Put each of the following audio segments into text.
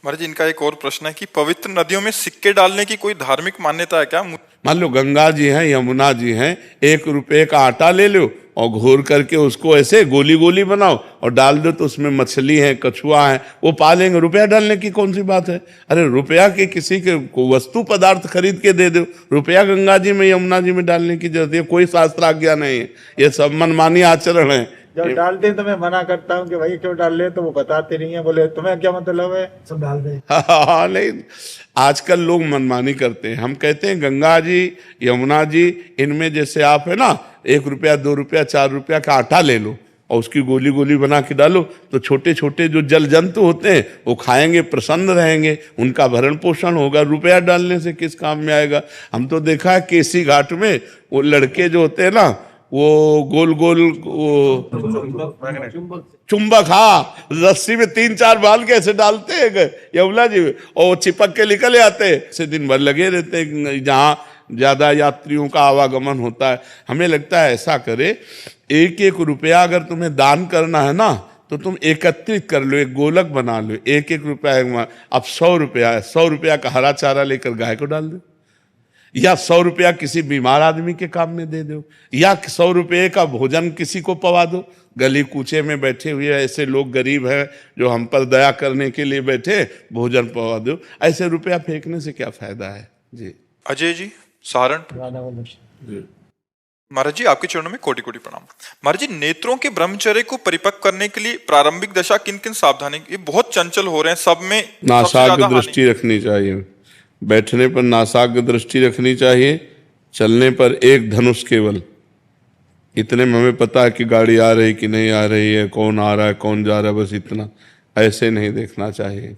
महाराज जी, इनका एक और प्रश्न है कि पवित्र नदियों में सिक्के डालने की कोई धार्मिक मान्यता है क्या? मान लो गंगा जी हैं, यमुना जी हैं, 1 रुपए का आटा ले लो और घोर करके उसको ऐसे गोली गोली बनाओ और डाल दो, तो उसमें मछली है, कछुआ है, वो पालेंगे। रुपया डालने की कौन सी बात है? अरे रुपया के किसी के को वस्तु पदार्थ खरीद के दे दो। रुपया गंगा जी में, यमुना जी में डालने की जरूरत है? कोई शास्त्र आज्ञा नहीं है, ये सब मनमानी आचरण है। जब डालते हैं तो मैं मना करता हूँ कि भाई क्यों डाल रहे, तो वो बताते नहीं है, बोले तुम्हें क्या मतलब है, सब डाल दे। हाँ, नहीं, आजकल लोग मनमानी करते हैं। हम कहते हैं गंगा जी, यमुना जी, इनमें जैसे आप है ना, 1 रुपया, 2 रुपया, 4 रुपया का आटा ले लो और उसकी गोली गोली बना के डालो, तो छोटे छोटे जो जल जंतु होते हैं वो खाएंगे, प्रसन्न रहेंगे, उनका भरण पोषण होगा। रुपया डालने से किस काम में आएगा? हम तो देखा है केसी घाट में वो लड़के जो होते हैं ना, वो गोल गोल वो चुंबक, हाँ, रस्सी में 3-4 बाल के ऐसे डालते हैं यमुना जी में, और वो चिपक के निकल आते हैं। ऐसे दिन भर लगे रहते हैं जहाँ ज्यादा यात्रियों का आवागमन होता है। हमें लगता है ऐसा करे, 1-1 रुपया अगर तुम्हें दान करना है ना, तो तुम एकत्रित कर लो, एक गोलक बना लो, 1-1 रुपया। अब 100 रुपया है, 100 रुपया का हरा चारा लेकर गाय को डाल दो, या 100 रुपया किसी बीमार आदमी के काम में दे दो, या 100 रुपये का भोजन किसी को पवा दो। गली कूचे में बैठे हुए ऐसे लोग गरीब हैं जो हम पर दया करने के लिए बैठे, भोजन पवा दो। ऐसे रुपया फेंकने से क्या फायदा है जी। अजय जी, सारण। महाराज जी, आपके चरणों में कोटि कोटि प्रणाम। महाराज जी, नेत्रों के ब्रह्मचर्य को परिपक्व करने के लिए प्रारंभिक दशा किन किन सावधानी? ये बहुत चंचल हो रहे हैं, सब में नासाग्र दृष्टि रखनी चाहिए। बैठने पर नासाग्र दृष्टि रखनी चाहिए, चलने पर एक धनुष केवल। इतने में हमें पता है कि गाड़ी आ रही कि नहीं आ रही है, कौन आ रहा है, कौन जा रहा है, बस इतना। ऐसे नहीं देखना चाहिए।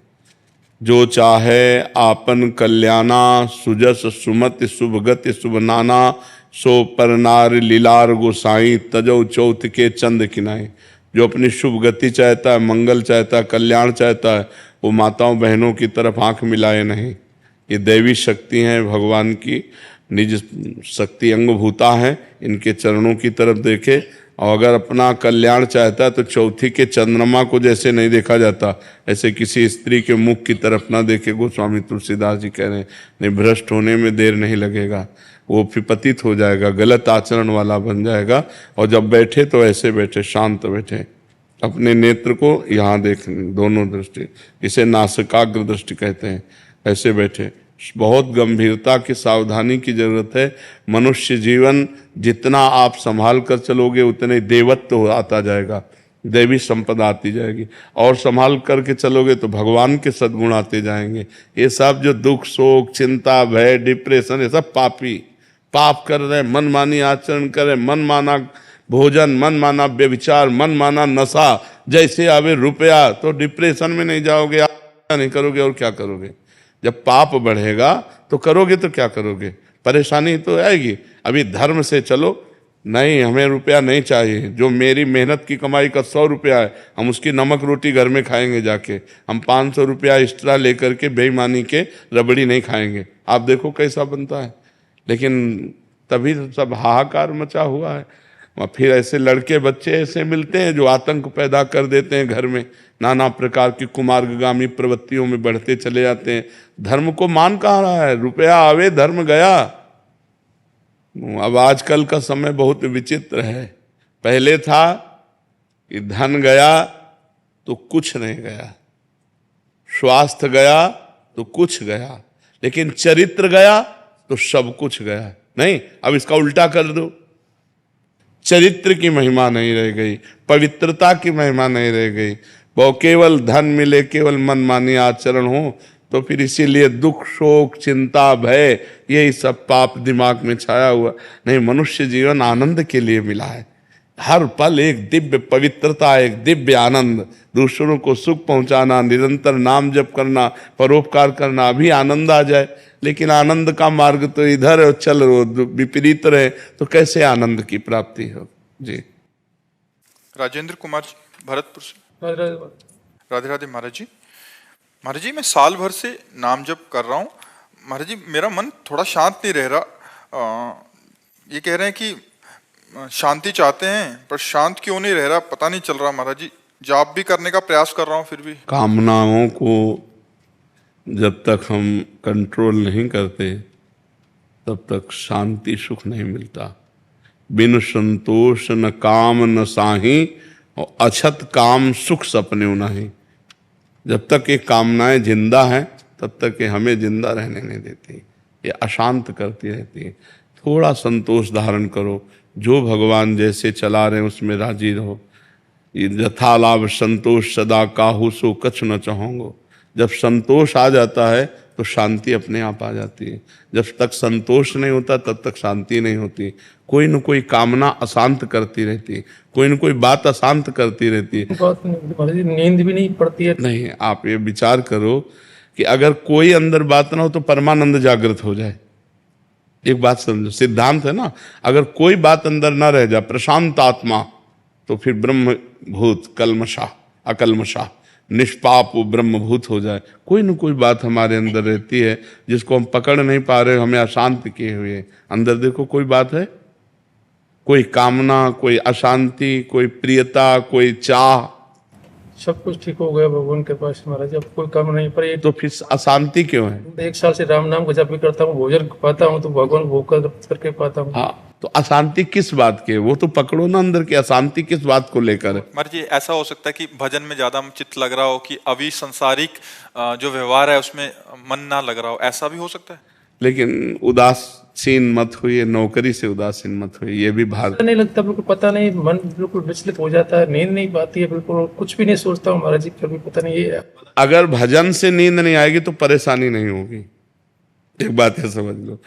जो चाहे आपन कल्याणा, सुजस सुमति शुभगति शुभ नाना, सो परनार लीलार गोसाई, तजो चौथ के चंद किनाए। जो अपनी शुभ गति चाहता है, मंगल चाहता है, कल्याण चाहता है, वो माताओं बहनों की तरफ आंख मिलाए नहीं। ये दैवी शक्ति हैं, भगवान की निज शक्ति अंगभूता है, इनके चरणों की तरफ देखे। और अगर अपना कल्याण चाहता है तो चौथी के चंद्रमा को जैसे नहीं देखा जाता, ऐसे किसी स्त्री के मुख की तरफ ना देखे। गोस्वामी तुलसीदास जी कह रहे हैं, नहीं, भ्रष्ट होने में देर नहीं लगेगा, वो फिर पतित हो जाएगा, गलत आचरण वाला बन जाएगा। और जब बैठे तो ऐसे बैठे, शांत बैठे, अपने नेत्र को यहाँ देख, दोनों दृष्टि, इसे नासिकाग्र दृष्टि कहते हैं। ऐसे बैठे, बहुत गंभीरता की, सावधानी की जरूरत है। मनुष्य जीवन जितना आप संभाल कर चलोगे उतने देवत्व आता जाएगा, दैवी संपदा आती जाएगी। और संभाल करके चलोगे तो भगवान के सद्गुण आते जाएंगे। ये सब जो दुख, शोक, चिंता, भय, डिप्रेशन, ये सब पापी पाप कर रहे, मनमानी आचरण कर रहे, मनमाना भोजन, मनमाना व्यभिचार, मनमाना नशा, जैसे आवे रुपया, तो डिप्रेशन में नहीं जाओगे, नहीं करोगे और क्या करोगे? जब पाप बढ़ेगा तो करोगे तो क्या करोगे? परेशानी तो आएगी। अभी धर्म से चलो, नहीं हमें रुपया नहीं चाहिए, जो मेरी मेहनत की कमाई का 100 रुपया है, हम उसकी नमक रोटी घर में खाएंगे जाके, हम 500 रुपया एक्स्ट्रा लेकर के बेईमानी के रबड़ी नहीं खाएंगे। आप देखो कैसा बनता है। लेकिन तभी सब हाहाकार मचा हुआ है। फिर ऐसे लड़के बच्चे ऐसे मिलते हैं जो आतंक पैदा कर देते हैं घर में, नाना प्रकार की कुमार्गामी प्रवृत्तियों में बढ़ते चले जाते हैं। धर्म को मान कहाँ रहा है? रुपया आवे धर्म गया। अब आजकल का समय बहुत विचित्र है। पहले था कि धन गया तो कुछ नहीं गया, स्वास्थ्य गया तो कुछ गया, लेकिन चरित्र गया तो सब कुछ गया। नहीं, अब इसका उल्टा कर दो, चरित्र की महिमा नहीं रह गई, पवित्रता की महिमा नहीं रह गई। वो केवल धन मिले, केवल मनमानी आचरण हो, तो फिर इसीलिए दुख, शोक, चिंता, भय, यही सब पाप दिमाग में छाया हुआ। नहीं, मनुष्य जीवन आनंद के लिए मिला है। हर पल एक दिव्य पवित्रता, एक दिव्य आनंद, दूसरों को सुख पहुंचाना, निरंतर नाम जप करना, परोपकार करना, अभी आनंद आ जाए। लेकिन आनंद का मार्ग तो इधर चल विपरीत रहे तो कैसे आनंद की प्राप्ति हो जी। राजेंद्र कुमार जी, भरतपुर से। राधे राधे महाराज जी। महाराज जी, मैं साल भर से नाम जप कर रहा हूँ महाराज जी, मेरा मन थोड़ा शांत नहीं रह रहा। ये कह रहे हैं कि शांति चाहते हैं पर शांत क्यों नहीं रह रहा, पता नहीं चल रहा महाराज जी। जाप भी करने का प्रयास कर रहा हूँ, फिर भी कामनाओं को जब तक हम कंट्रोल नहीं करते तब तक शांति सुख नहीं मिलता। बिन संतोष न काम न साही, और अछत काम सुख सपने नहीं। जब तक ये कामनाएं जिंदा हैं तब तक ये हमें जिंदा रहने नहीं देती, ये अशांत करती रहती है। थोड़ा संतोष धारण करो, जो भगवान जैसे चला रहे हैं उसमें राजी रहो। यथा लाभ संतोष सदा काहू सो कछ न चाहोंगो। जब संतोष आ जाता है तो शांति अपने आप आ जाती है। जब तक संतोष नहीं होता तब तक शांति नहीं होती। कोई न कोई कामना अशांत करती रहती है, कोई न कोई बात अशांत करती रहती है। नींद भी नहीं पड़ती है। नहीं, आप ये विचार करो कि अगर कोई अंदर बात ना हो तो परमानंद जागृत हो जाए। एक बात समझो, सिद्धांत है ना, अगर कोई बात अंदर ना रह जाए, प्रशांत आत्मा, तो फिर ब्रह्म भूत कलमशा अकलमशा निष्पाप ब्रह्मभूत हो जाए। कोई न कोई बात हमारे अंदर रहती है जिसको हम पकड़ नहीं पा रहे, हमें अशांत किए हुए। अंदर देखो कोई बात है, कोई कामना, कोई अशांति, कोई प्रियता, कोई चाह, सब कुछ ठीक हो गया भगवान के पास महाराज। अब कोई काम नहीं पर ये तो फिर अशांति क्यों है? 1 साल से राम नाम का जप भी करता हूँ, भोजन पाता हूँ तो भगवान भोग करके पाता हूँ। हाँ, तो अशांति किस बात के? वो तो पकड़ो ना अंदर की अशांति किस बात को लेकर है। महाराज जी ऐसा हो सकता है कि भजन में ज्यादा चित्त लग रहा हो कि अभी संसारिक जो व्यवहार है उसमें मन ना लग रहा हो, ऐसा भी हो सकता है। लेकिन उदासीन मत हुई, नौकरी से उदासीन मत हुई, ये भी भार नहीं लगता, बिल्कुल पता नहीं, मन बिल्कुल विचलित हो जाता है, नींद नहीं पाती है, बिल्कुल कुछ भी नहीं सोचता हूँ महाराज जी, फिर भी पता नहीं ये। अगर भजन से नींद नहीं आएगी तो परेशानी नहीं होगी। एक बात है समझ लो,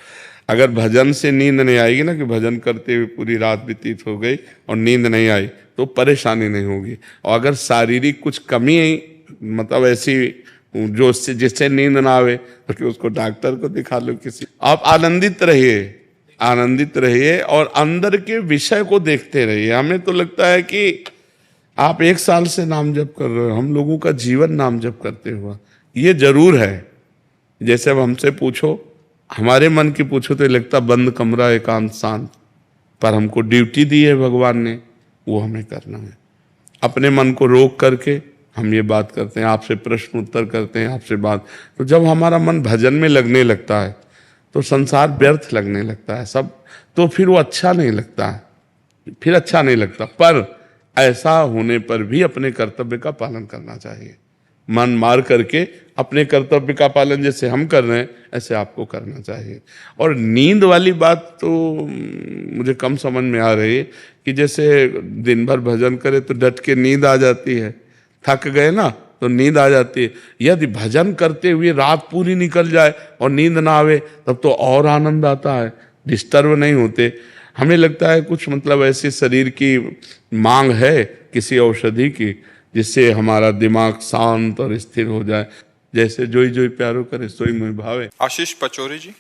अगर भजन से नींद नहीं आएगी ना, कि भजन करते हुए पूरी रात व्यतीत हो गई और नींद नहीं आई, तो परेशानी नहीं होगी। और अगर शारीरिक कुछ कमी मतलब ऐसी जो जिससे नींद ना आवे, तो उसको डॉक्टर को दिखा लो किसी। आप आनंदित रहिए, आनंदित रहिए और अंदर के विषय को देखते रहिए। हमें तो लगता है कि आप 1 साल से नाम जप कर रहे हो, हम लोगों का जीवन नाम जप करते हुआ। ये जरूर है, जैसे अब हमसे पूछो, हमारे मन की पूछो तो लगता बंद कमरा एकांत शांत, पर हमको ड्यूटी दी है भगवान ने, वो हमें करना है। अपने मन को रोक करके हम ये बात करते हैं, आपसे प्रश्न उत्तर करते हैं, आपसे बात। तो जब हमारा मन भजन में लगने लगता है तो संसार व्यर्थ लगने लगता है सब, तो फिर वो अच्छा नहीं लगता है, फिर अच्छा नहीं लगता। पर ऐसा होने पर भी अपने कर्तव्य का पालन करना चाहिए। मन मार करके अपने कर्तव्य का पालन जैसे हम कर रहे हैं ऐसे आपको करना चाहिए। और नींद वाली बात तो मुझे कम समझ में आ रही है कि जैसे दिन भर भजन करे तो डट के नींद आ जाती है, थक गए ना तो नींद आ जाती है। यदि भजन करते हुए रात पूरी निकल जाए और नींद ना आवे तब तो और आनंद आता है, डिस्टर्ब नहीं होते। हमें लगता है कुछ मतलब ऐसे शरीर की मांग है किसी औषधि की जिससे हमारा दिमाग शांत और स्थिर हो जाए। जैसे जोई जोई प्यारो करे सोई मुझ भावे। आशीष पचौरी जी।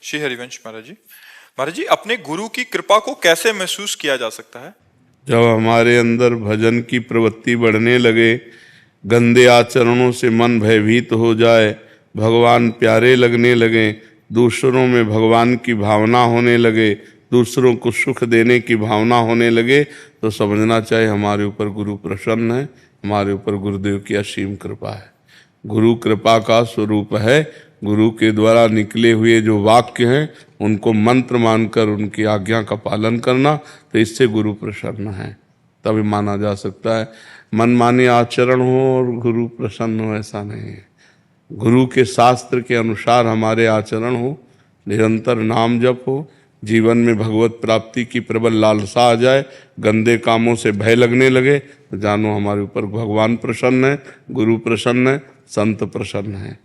श्री हरिवंश महाराज जी। महाराज जी अपने गुरु की कृपा को कैसे महसूस किया जा सकता है? जब हमारे अंदर भजन की प्रवृत्ति बढ़ने लगे, गंदे आचरणों से मन भयभीत हो जाए, भगवान प्यारे लगने लगे, दूसरों में भगवान की भावना होने लगे, दूसरों को सुख देने की भावना होने लगे, तो समझना चाहिए हमारे ऊपर गुरु प्रसन्न है, हमारे ऊपर गुरुदेव की असीम कृपा है। गुरु कृपा का स्वरूप है गुरु के द्वारा निकले हुए जो वाक्य हैं उनको मंत्र मानकर उनकी आज्ञा का पालन करना, तो इससे गुरु प्रसन्न है। तभी माना जा सकता है। मनमाने आचरण हो और गुरु प्रसन्न हो ऐसा नहीं है। गुरु के शास्त्र के अनुसार हमारे आचरण हो, निरंतर नाम जप हो, जीवन में भगवत प्राप्ति की प्रबल लालसा आ जाए, गंदे कामों से भय लगने लगे, तो जानो हमारे ऊपर भगवान प्रसन्न है, गुरु प्रसन्न है, संत प्रसन्न है।